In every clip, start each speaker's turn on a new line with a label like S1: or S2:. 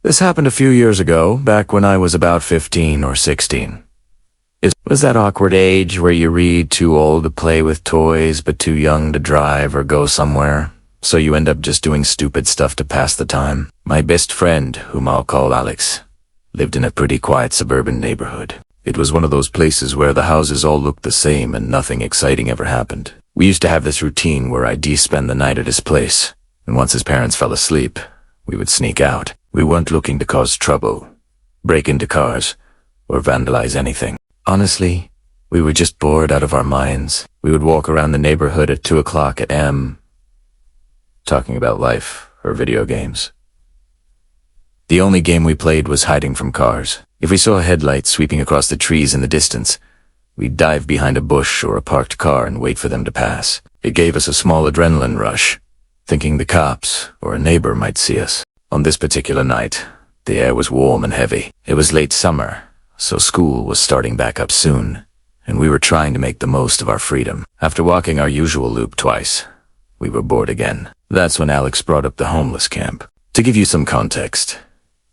S1: This happened a few years ago, back when I was about 15 or 16. It was that awkward age where you read too old to play with toys but too young to drive or go somewhere, so you end up just doing stupid stuff to pass the time. My best friend, whom I'll call Alex, lived in a pretty quiet suburban neighborhood. It was one of those places where the houses all looked the same and nothing exciting ever happened. We used to have this routine where I'd spend the night at his place, and once his parents fell asleep, we would sneak out. We weren't looking to cause trouble, break into cars, or vandalize anything. Honestly, we were just bored out of our minds. We would walk around the neighborhood at 2 o'clock a.m., talking about life or video games. The only game we played was hiding from cars. If we saw a headlight sweeping across the trees in the distance, we'd dive behind a bush or a parked car and wait for them to pass. It gave us a small adrenaline rush, thinking the cops or a neighbor might see us. On this particular night, the air was warm and heavy. It was late summer, so school was starting back up soon, and we were trying to make the most of our freedom. After walking our usual loop twice, we were bored again. That's when Alex brought up the homeless camp. To give you some context,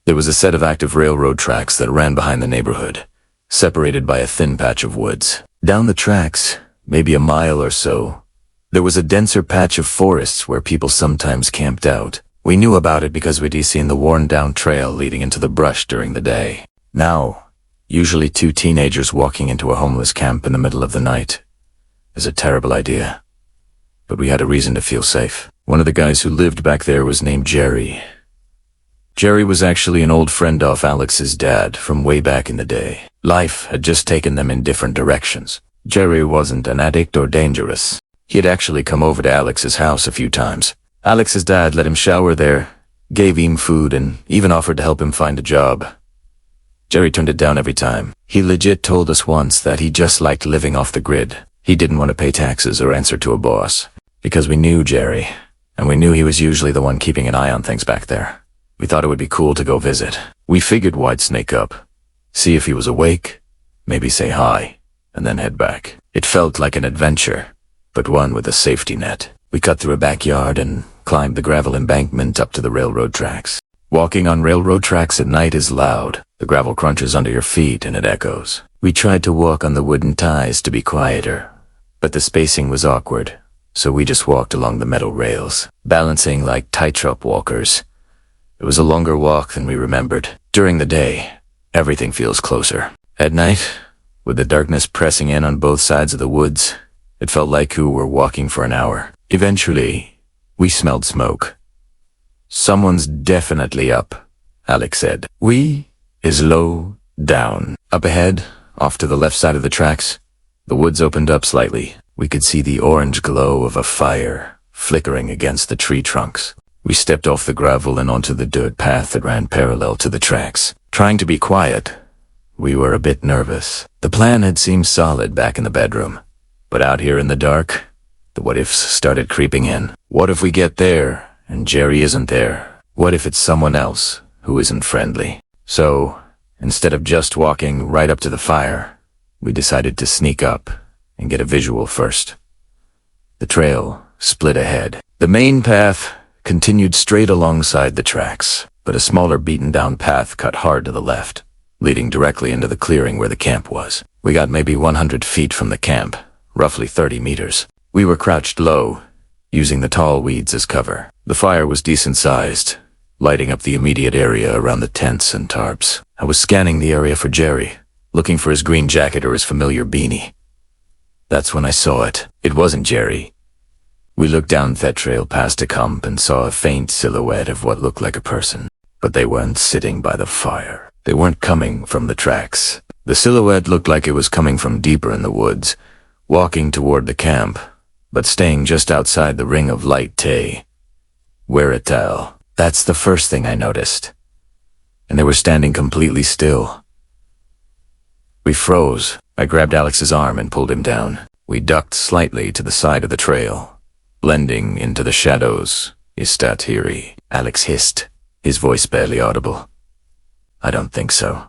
S1: there was a set of active railroad tracks that ran behind the neighborhood, separated by a thin patch of woods. Down the tracks, maybe a mile or so, there was a denser patch of forests where people sometimes camped out. We knew about it because we'd seen the worn-down trail leading into the brush during the day. Now, usually 2 teenagers walking into a homeless camp in the middle of the night is a terrible idea. But we had a reason to feel safe. One of the guys who lived back there was named Jerry. Jerry was actually an old friend of Alex's dad from way back in the day. Life had just taken them in different directions. Jerry wasn't an addict or dangerous. He had actually come over to Alex's house a few times. Alex's dad let him shower there, gave him food, and even offered to help him find a job. Jerry turned it down every time. He legit told us once that he just liked living off the grid. He didn't want to pay taxes or answer to a boss. Because we knew Jerry, and we knew he was usually the one keeping an eye on things back there. We thought it would be cool to go visit. We figured we'd sneak up, see if he was awake, maybe say hi, and then head back. It felt like an adventure, but one with a safety net. We cut through a backyard and climbed the gravel embankment up to the railroad tracks. Walking on railroad tracks at night is loud. The gravel crunches under your feet and it echoes. We tried to walk on the wooden ties to be quieter, but the spacing was awkward, so we just walked along the metal rails, balancing like tightrope walkers. It was a longer walk than we remembered. During the day, everything feels closer. At night, with the darkness pressing in on both sides of the woods, it felt like we were walking for an hour. Eventually, we smelled smoke. Someone's definitely up, Alex said. We is low down. Up ahead, off to the left side of the tracks, the woods opened up slightly. We could see the orange glow of a fire flickering against the tree trunks. We stepped off the gravel and onto the dirt path that ran parallel to the tracks. Trying to be quiet, we were a bit nervous. The plan had seemed solid back in the bedroom, but out here in the dark, the what-ifs started creeping in. What if we get there and Jerry isn't there? What if it's someone else who isn't friendly? So, instead of just walking right up to the fire, we decided to sneak up and get a visual first. The trail split ahead. The main path continued straight alongside the tracks, but a smaller beaten-down path cut hard to the left, leading directly into the clearing where the camp was. We got maybe 100 feet from the camp, roughly 30 meters. We were crouched low, using the tall weeds as cover. The fire was decent-sized, lighting up the immediate area around the tents and tarps. I was scanning the area for Jerry, looking for his green jacket or his familiar beanie. That's when I saw it. It wasn't Jerry. We looked down that trail past a clump and saw a faint silhouette of what looked like a person. But they weren't sitting by the fire. They weren't coming from the tracks. The silhouette looked like it was coming from deeper in the woods, walking toward the camp, but staying just outside the ring of light where it tell. That's the first thing I noticed. And they were standing completely still. We froze. I grabbed Alex's arm and pulled him down. We ducked slightly to the side of the trail, blending into the shadows. Is that eerie? Alex hissed, his voice barely audible. I don't think so.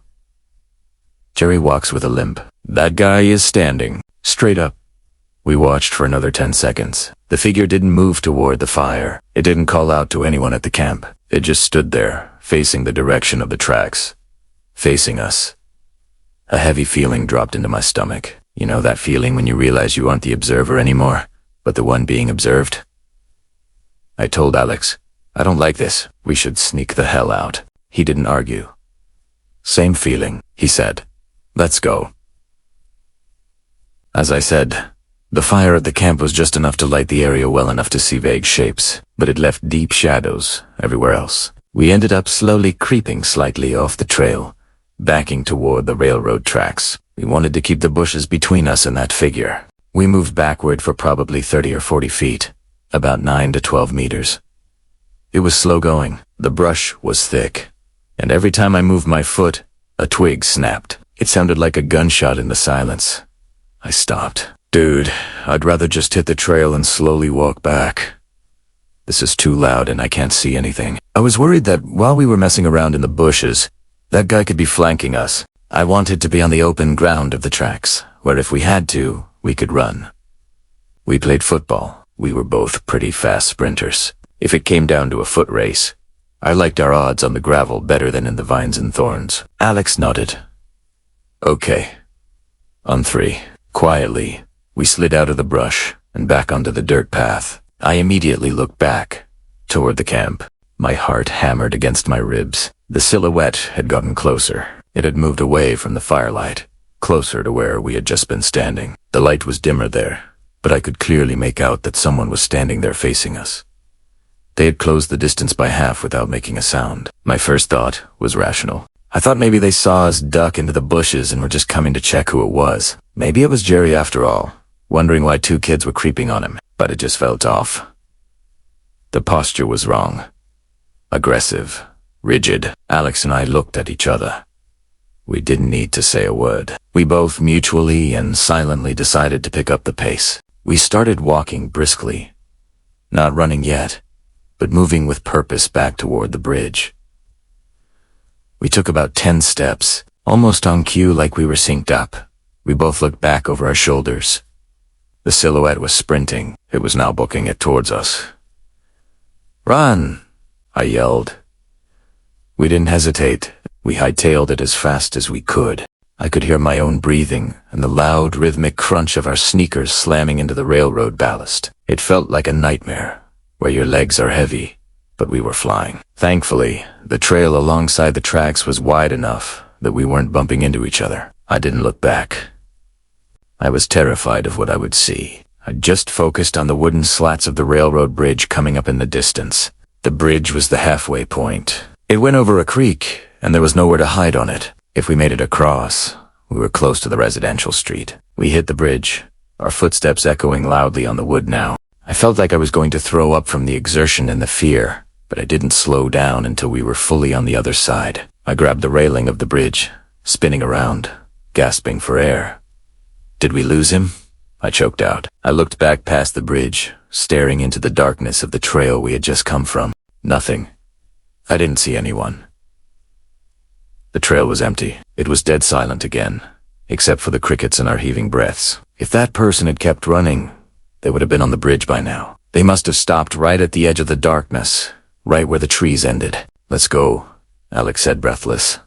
S1: Jerry walks with a limp. That guy is standing, straight up. We watched for another 10 seconds. The figure didn't move toward the fire. It didn't call out to anyone at the camp. It just stood there, facing the direction of the tracks. Facing us. A heavy feeling dropped into my stomach. You know that feeling when you realize you aren't the observer anymore, but the one being observed? I told Alex, I don't like this. We should sneak the hell out. He didn't argue. Same feeling, he said. Let's go. As I said, the fire at the camp was just enough to light the area well enough to see vague shapes, but it left deep shadows everywhere else. We ended up slowly creeping slightly off the trail, backing toward the railroad tracks. We wanted to keep the bushes between us and that figure. We moved backward for probably 30 or 40 feet, about 9 to 12 meters. It was slow going. The brush was thick, and every time I moved my foot, a twig snapped. It sounded like a gunshot in the silence. I stopped. Dude, I'd rather just hit the trail and slowly walk back. This is too loud and I can't see anything. I was worried that while we were messing around in the bushes, that guy could be flanking us. I wanted to be on the open ground of the tracks, where if we had to, we could run. We played football. We were both pretty fast sprinters. If it came down to a foot race, I liked our odds on the gravel better than in the vines and thorns. Alex nodded. Okay. On 3. Quietly, we slid out of the brush and back onto the dirt path. I immediately looked back, toward the camp. My heart hammered against my ribs. The silhouette had gotten closer. It had moved away from the firelight, closer to where we had just been standing. The light was dimmer there, but I could clearly make out that someone was standing there facing us. They had closed the distance by half without making a sound. My first thought was rational. I thought maybe they saw us duck into the bushes and were just coming to check who it was. Maybe it was Jerry after all, wondering why 2 kids were creeping on him, but it just felt off. The posture was wrong. Aggressive, rigid. Alex and I looked at each other. We didn't need to say a word. We both mutually and silently decided to pick up the pace. We started walking briskly. Not running yet, but moving with purpose back toward the bridge. We took about 10 steps, almost on cue like we were synced up. We both looked back over our shoulders. The silhouette was sprinting. It was now booking it towards us. Run! I yelled. We didn't hesitate. We hightailed it as fast as we could. I could hear my own breathing and the loud, rhythmic crunch of our sneakers slamming into the railroad ballast. It felt like a nightmare, where your legs are heavy, but we were flying. Thankfully, the trail alongside the tracks was wide enough that we weren't bumping into each other. I didn't look back. I was terrified of what I would see. I just focused on the wooden slats of the railroad bridge coming up in the distance. The bridge was the halfway point. It went over a creek, and there was nowhere to hide on it. If we made it across, we were close to the residential street. We hit the bridge, our footsteps echoing loudly on the wood now. I felt like I was going to throw up from the exertion and the fear, but I didn't slow down until we were fully on the other side. I grabbed the railing of the bridge, spinning around, gasping for air. Did we lose him? I choked out. I looked back past the bridge, staring into the darkness of the trail we had just come from. Nothing. I didn't see anyone. The trail was empty. It was dead silent again, except for the crickets and our heaving breaths. If that person had kept running, they would have been on the bridge by now. They must have stopped right at the edge of the darkness, right where the trees ended. Let's go, Alex said, breathless.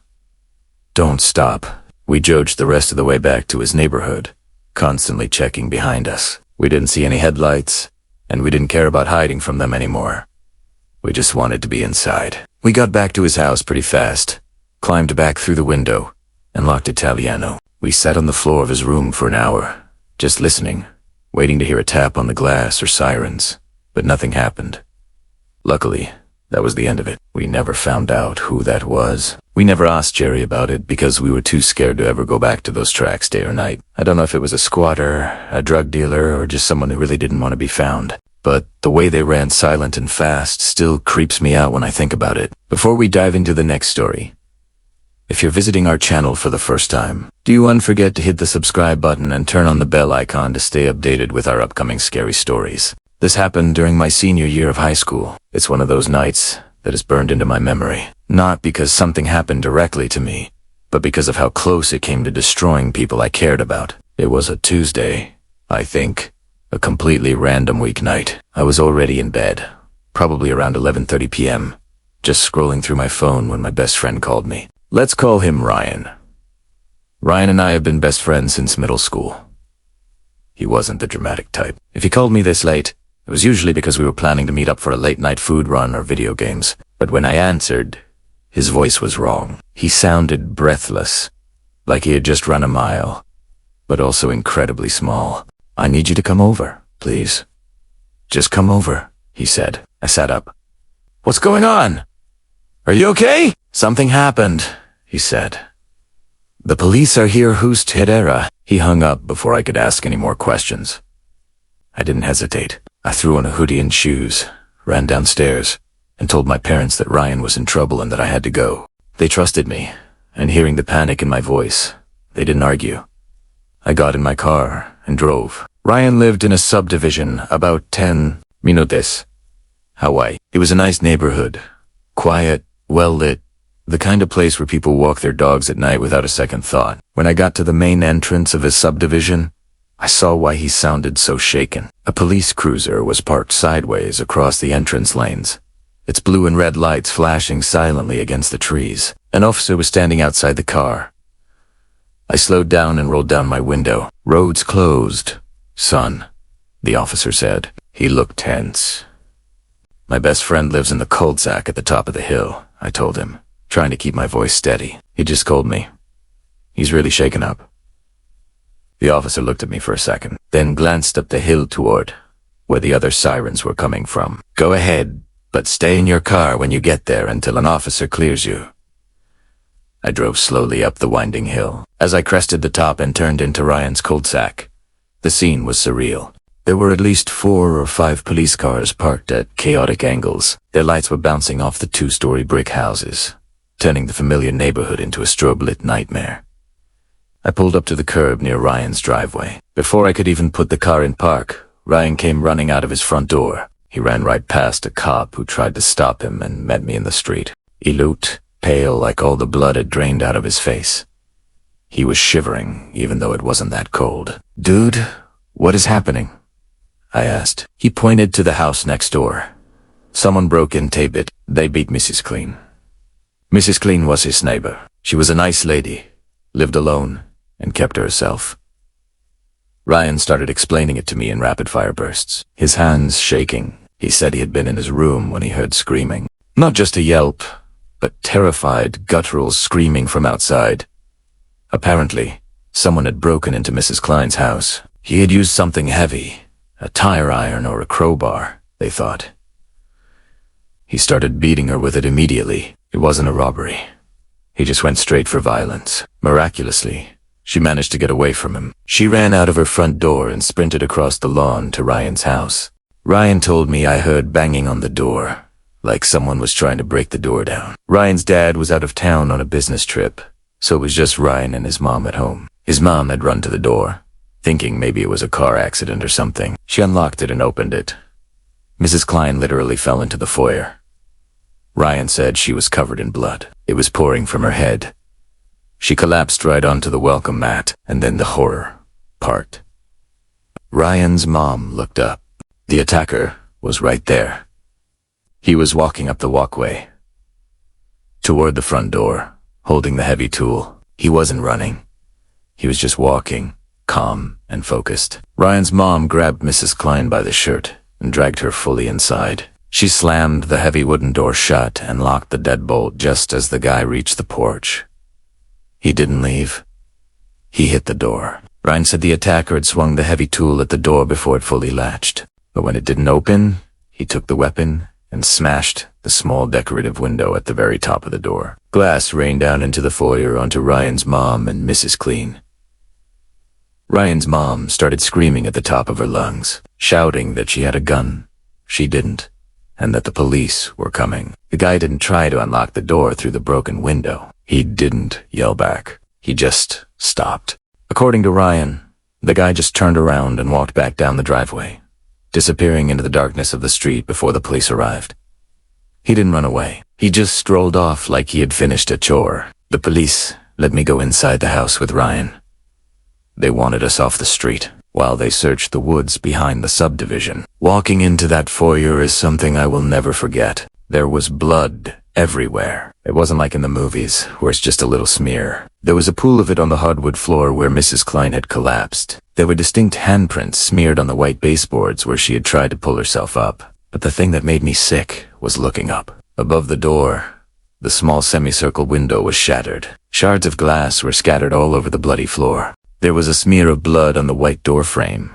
S1: Don't stop. We jogged the rest of the way back to his neighborhood, constantly checking behind us. We didn't see any headlights, and we didn't care about hiding from them anymore. We just wanted to be inside. We got back to his house pretty fast, climbed back through the window, and locked Italiano. We sat on the floor of his room for an hour, just listening, waiting to hear a tap on the glass or sirens, but nothing happened. Luckily, that was the end of it. We never found out who that was. We never asked Jerry about it because we were too scared to ever go back to those tracks day or night. I don't know if it was a squatter, a drug dealer, or just someone who really didn't want to be found. But the way they ran silent and fast still creeps me out when I think about it. Before we dive into the next story, if you're visiting our channel for the first time, do not forget to hit the subscribe button and turn on the bell icon to stay updated with our upcoming scary stories. This happened during my senior year of high school. It's one of those nights that is burned into my memory. Not because something happened directly to me, but because of how close it came to destroying people I cared about. It was a Tuesday, I think. A completely random weeknight. I was already in bed, probably around 11:30 p.m., just scrolling through my phone when my best friend called me. Let's call him Ryan. Ryan and I have been best friends since middle school. He wasn't the dramatic type. If he called me this late, it was usually because we were planning to meet up for a late-night food run or video games. But when I answered, his voice was wrong. He sounded breathless, like he had just run a mile, but also incredibly small. I need you to come over, please. Just come over, he said. I sat up. What's going on? Are you okay? Something happened, he said. The police are here, who's Hedera? He hung up before I could ask any more questions. I didn't hesitate. I threw on a hoodie and shoes, ran downstairs, and told my parents that Ryan was in trouble and that I had to go. They trusted me, and hearing the panic in my voice, they didn't argue. I got in my car and drove. Ryan lived in a subdivision about 10 minutos away. It was a nice neighborhood, quiet, well-lit, the kind of place where people walk their dogs at night without a second thought. When I got to the main entrance of his subdivision, I saw why he sounded so shaken. A police cruiser was parked sideways across the entrance lanes, its blue and red lights flashing silently against the trees. An officer was standing outside the car. I slowed down and rolled down my window. Roads closed, son, the officer said. He looked tense. My best friend lives in the cul-de-sac at the top of the hill, I told him, trying to keep my voice steady. He just called me. He's really shaken up. The officer looked at me for a second, then glanced up the hill toward where the other sirens were coming from. Go ahead, but stay in your car when you get there until an officer clears you. I drove slowly up the winding hill. As I crested the top and turned into Ryan's cul-de-sac, the scene was surreal. There were at least 4 or 5 police cars parked at chaotic angles. Their lights were bouncing off the 2-story brick houses, turning the familiar neighborhood into a strobe-lit nightmare. I pulled up to the curb near Ryan's driveway. Before I could even put the car in park, Ryan came running out of his front door. He ran right past a cop who tried to stop him and met me in the street. He looked pale, like all the blood had drained out of his face. He was shivering, even though it wasn't that cold. Dude, what is happening? I asked. He pointed to the house next door. Someone broke into it. They beat Mrs. Clean. Mrs. Clean was his neighbor. She was a nice lady, lived alone, and kept to herself. Ryan started explaining it to me in rapid-fire bursts, his hands shaking. He said he had been in his room when he heard screaming. Not just a yelp, but terrified, guttural screaming from outside. Apparently, someone had broken into Mrs. Klein's house. He had used something heavy, a tire iron or a crowbar, they thought. He started beating her with it immediately. It wasn't a robbery. He just went straight for violence. Miraculously, she managed to get away from him. She ran out of her front door and sprinted across the lawn to Ryan's house. Ryan told me I heard banging on the door, like someone was trying to break the door down. Ryan's dad was out of town on a business trip, so it was just Ryan and his mom at home. His mom had run to the door, thinking maybe it was a car accident or something. She unlocked it and opened it. Mrs. Klein literally fell into the foyer. Ryan said she was covered in blood. It was pouring from her head. She collapsed right onto the welcome mat, and then the horror part. Ryan's mom looked up. The attacker was right there. He was walking up the walkway, toward the front door, holding the heavy tool. He wasn't running. He was just walking, calm and focused. Ryan's mom grabbed Mrs. Klein by the shirt and dragged her fully inside. She slammed the heavy wooden door shut and locked the deadbolt just as the guy reached the porch. He didn't leave. He hit the door. Ryan said the attacker had swung the heavy tool at the door before it fully latched. But when it didn't open, he took the weapon and smashed the small decorative window at the very top of the door. Glass rained down into the foyer onto Ryan's mom and Mrs. Clean. Ryan's mom started screaming at the top of her lungs, shouting that she had a gun. She didn't, and that the police were coming. The guy didn't try to unlock the door through the broken window. He didn't yell back. He just stopped. According to Ryan, the guy just turned around and walked back down the driveway, disappearing into the darkness of the street before the police arrived. He didn't run away. He just strolled off like he had finished a chore. The police let me go inside the house with Ryan. They wanted us off the street while they searched the woods behind the subdivision. Walking into that foyer is something I will never forget. There was blood everywhere. It wasn't like in the movies, where it's just a little smear. There was a pool of it on the hardwood floor where Mrs. Klein had collapsed. There were distinct handprints smeared on the white baseboards where she had tried to pull herself up. But the thing that made me sick was looking up. Above the door, the small semicircle window was shattered. Shards of glass were scattered all over the bloody floor. There was a smear of blood on the white door frame,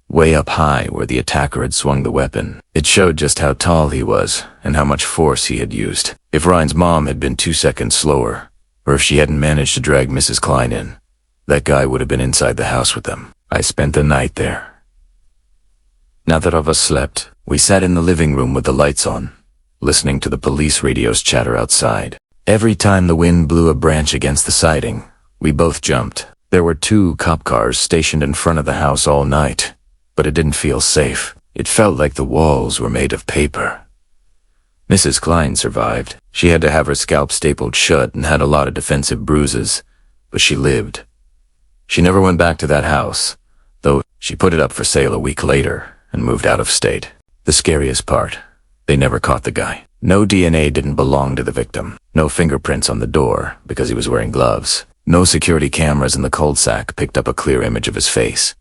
S1: way up high where the attacker had swung the weapon. It showed just how tall he was and how much force he had used. If Ryan's mom had been 2 seconds slower, or if she hadn't managed to drag Mrs. Klein in, that guy would have been inside the house with them. I spent the night there. Now that all of us slept, we sat in the living room with the lights on, listening to the police radio's chatter outside. Every time the wind blew a branch against the siding, we both jumped. There were 2 cop cars stationed in front of the house all night, but it didn't feel safe. It felt like the walls were made of paper. Mrs. Klein survived. She had to have her scalp stapled shut and had a lot of defensive bruises, but she lived. She never went back to that house, though she put it up for sale a week later and moved out of state. The scariest part, they never caught the guy. No DNA didn't belong to the victim. No fingerprints on the door because he was wearing gloves. No security cameras in the cul-de-sac picked up a clear image of his face.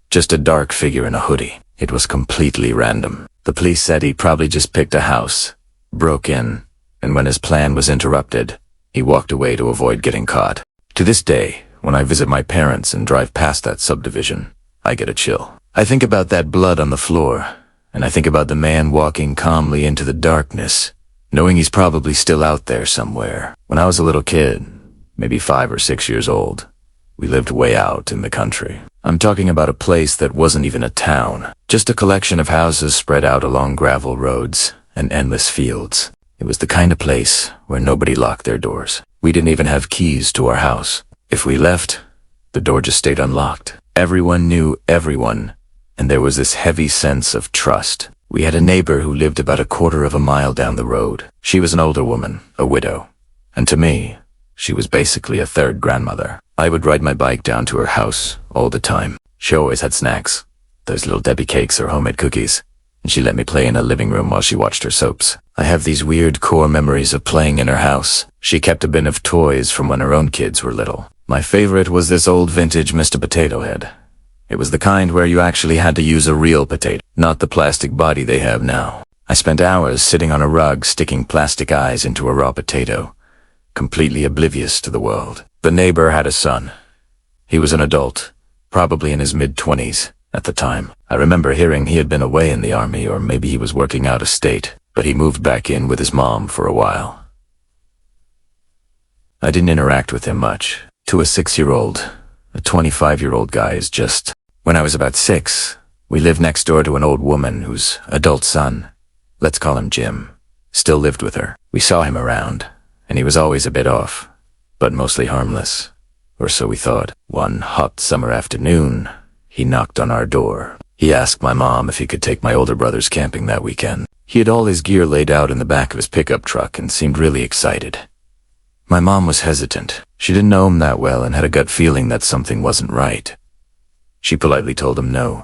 S1: Just a dark figure in a hoodie. It was completely random. The police said he probably just picked a house, broke in, and when his plan was interrupted, he walked away to avoid getting caught. To this day, when I visit my parents and drive past that subdivision, I get a chill. I think about that blood on the floor, and I think about the man walking calmly into the darkness, knowing he's probably still out there somewhere. When I was a little kid, maybe 5 or 6 years old, we lived way out in the country. I'm talking about a place that wasn't even a town, just a collection of houses spread out along gravel roads and endless fields. It was the kind of place where nobody locked their doors. We didn't even have keys to our house. If we left, the door just stayed unlocked. Everyone knew everyone, and there was this heavy sense of trust. We had a neighbor who lived about a quarter of a mile down the road. She was an older woman, a widow, and to me, she was basically a third grandmother. I would ride my bike down to her house all the time. She always had snacks, those little Debbie cakes or homemade cookies, and she let me play in her living room while she watched her soaps. I have these weird core memories of playing in her house. She kept a bin of toys from when her own kids were little. My favorite was this old vintage Mr. Potato Head. It was the kind where you actually had to use a real potato, not the plastic body they have now. I spent hours sitting on a rug sticking plastic eyes into a raw potato, completely oblivious to the world. The neighbor had a son. He was an adult, probably in his mid-20s at the time. I remember hearing he had been away in the army, or maybe he was working out of state, but he moved back in with his mom for a while. I didn't interact with him much. To a 6-year-old, a 25-year-old guy is just... When I was about 6, we lived next door to an old woman whose adult son, let's call him Jim, still lived with her. We saw him around, and he was always a bit off, but mostly harmless, or so we thought. One hot summer afternoon, he knocked on our door. He asked my mom if he could take my older brothers camping that weekend. He had all his gear laid out in the back of his pickup truck and seemed really excited. My mom was hesitant. She didn't know him that well and had a gut feeling that something wasn't right. She politely told him no,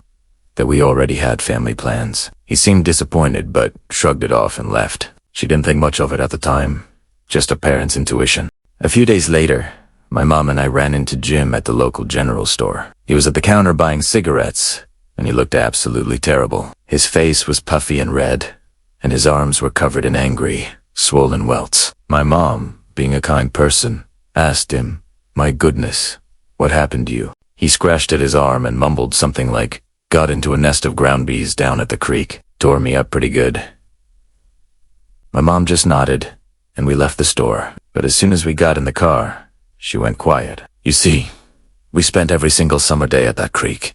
S1: that we already had family plans. He seemed disappointed but shrugged it off and left. She didn't think much of it at the time, just a parent's intuition. A few days later, my mom and I ran into Jim at the local general store. He was at the counter buying cigarettes, and he looked absolutely terrible. His face was puffy and red, and his arms were covered in angry, swollen welts. My mom, being a kind person, asked him, "My goodness, what happened to you?" He scratched at his arm and mumbled something like, "Got into a nest of ground bees down at the creek. Tore me up pretty good." My mom just nodded, and we left the store. But as soon as we got in the car, she went quiet. You see, we spent every single summer day at that creek.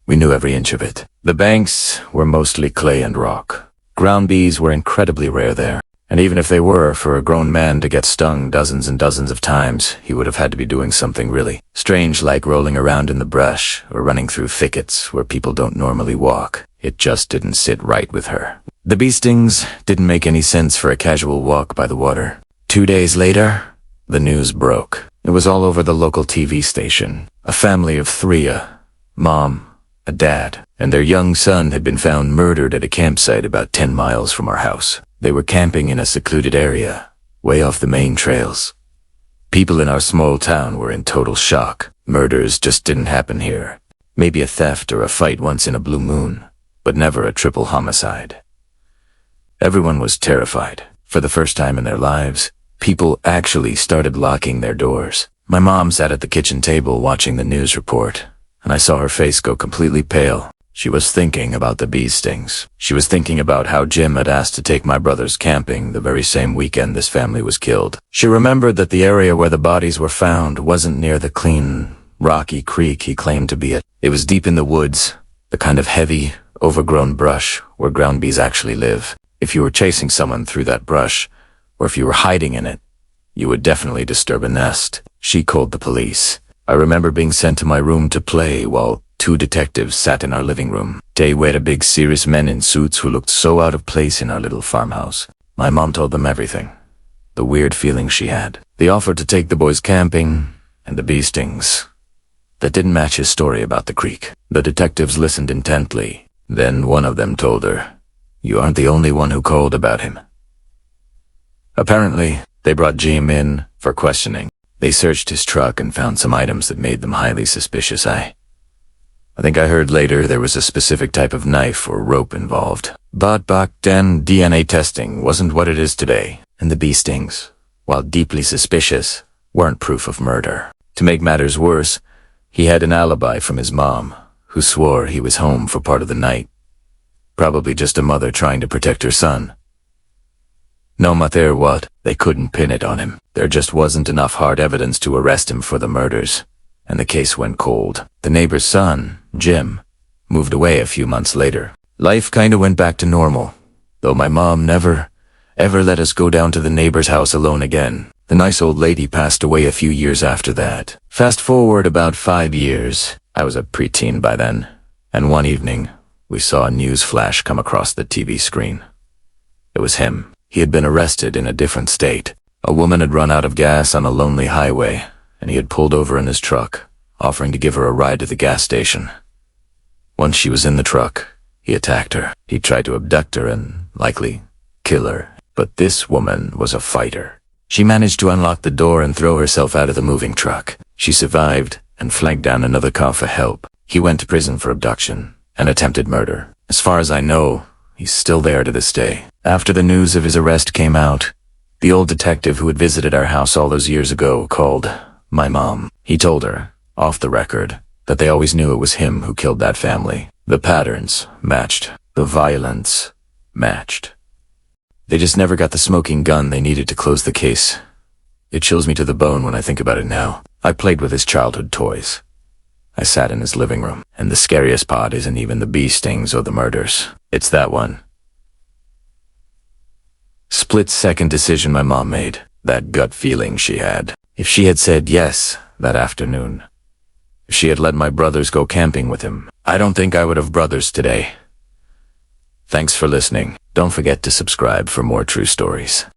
S1: We knew every inch of it. The banks were mostly clay and rock. Ground bees were incredibly rare there. And even if they were, for a grown man to get stung dozens and dozens of times, he would have had to be doing something really strange, like rolling around in the brush or running through thickets where people don't normally walk. It just didn't sit right with her. The bee stings didn't make any sense for a casual walk by the water. 2 days later, the news broke. It was all over the local TV station. A family of 3, a mom, a dad, and their young son had been found murdered at a campsite about 10 miles from our house. They were camping in a secluded area, way off the main trails. People in our small town were in total shock. Murders just didn't happen here. Maybe a theft or a fight once in a blue moon, but never a triple homicide. Everyone was terrified. For the first time in their lives, people actually started locking their doors. My mom sat at the kitchen table watching the news report, and I saw her face go completely pale. She was thinking about the bee stings. She was thinking about how Jim had asked to take my brothers camping the very same weekend this family was killed. She remembered that the area where the bodies were found wasn't near the clean, rocky creek he claimed to be at. It was deep in the woods, the kind of heavy, overgrown brush where ground bees actually live. If you were chasing someone through that brush, or if you were hiding in it, you would definitely disturb a nest. She called the police. I remember being sent to my room to play while 2 detectives sat in our living room. They were big serious men in suits who looked so out of place in our little farmhouse. My mom told them everything. The weird feelings she had. They offered to take the boys camping, and the bee stings. That didn't match his story about the creek. The detectives listened intently. Then one of them told her, "You aren't the only one who called about him." Apparently, they brought Jim in for questioning. They searched his truck and found some items that made them highly suspicious. I think I heard later there was a specific type of knife or rope involved. But back then, DNA testing wasn't what it is today, and the bee stings, while deeply suspicious, weren't proof of murder. To make matters worse, he had an alibi from his mom, who swore he was home for part of the night. Probably just a mother trying to protect her son. No matter what, they couldn't pin it on him. There just wasn't enough hard evidence to arrest him for the murders, and the case went cold. The neighbor's son, Jim, moved away a few months later. Life kinda went back to normal, though my mom never, ever let us go down to the neighbor's house alone again. The nice old lady passed away a few years after that. Fast forward about 5 years. I was a preteen by then, and one evening, we saw a news flash come across the TV screen. It was him. He had been arrested in a different state. A woman had run out of gas on a lonely highway, and he had pulled over in his truck, offering to give her a ride to the gas station. Once she was in the truck, he attacked her. He tried to abduct her and, likely, kill her. But this woman was a fighter. She managed to unlock the door and throw herself out of the moving truck. She survived and flagged down another car for help. He went to prison for abduction and attempted murder. As far as I know, he's still there to this day. After the news of his arrest came out, the old detective who had visited our house all those years ago called my mom. He told her, off the record, that they always knew it was him who killed that family. The patterns matched. The violence matched. They just never got the smoking gun they needed to close the case. It chills me to the bone when I think about it now. I played with his childhood toys. I sat in his living room, and the scariest part isn't even the bee stings or the murders. It's that one split-second decision my mom made. That gut feeling she had. If she had said yes that afternoon, if she had let my brothers go camping with him, I don't think I would have brothers today. Thanks for listening. Don't forget to subscribe for more true stories.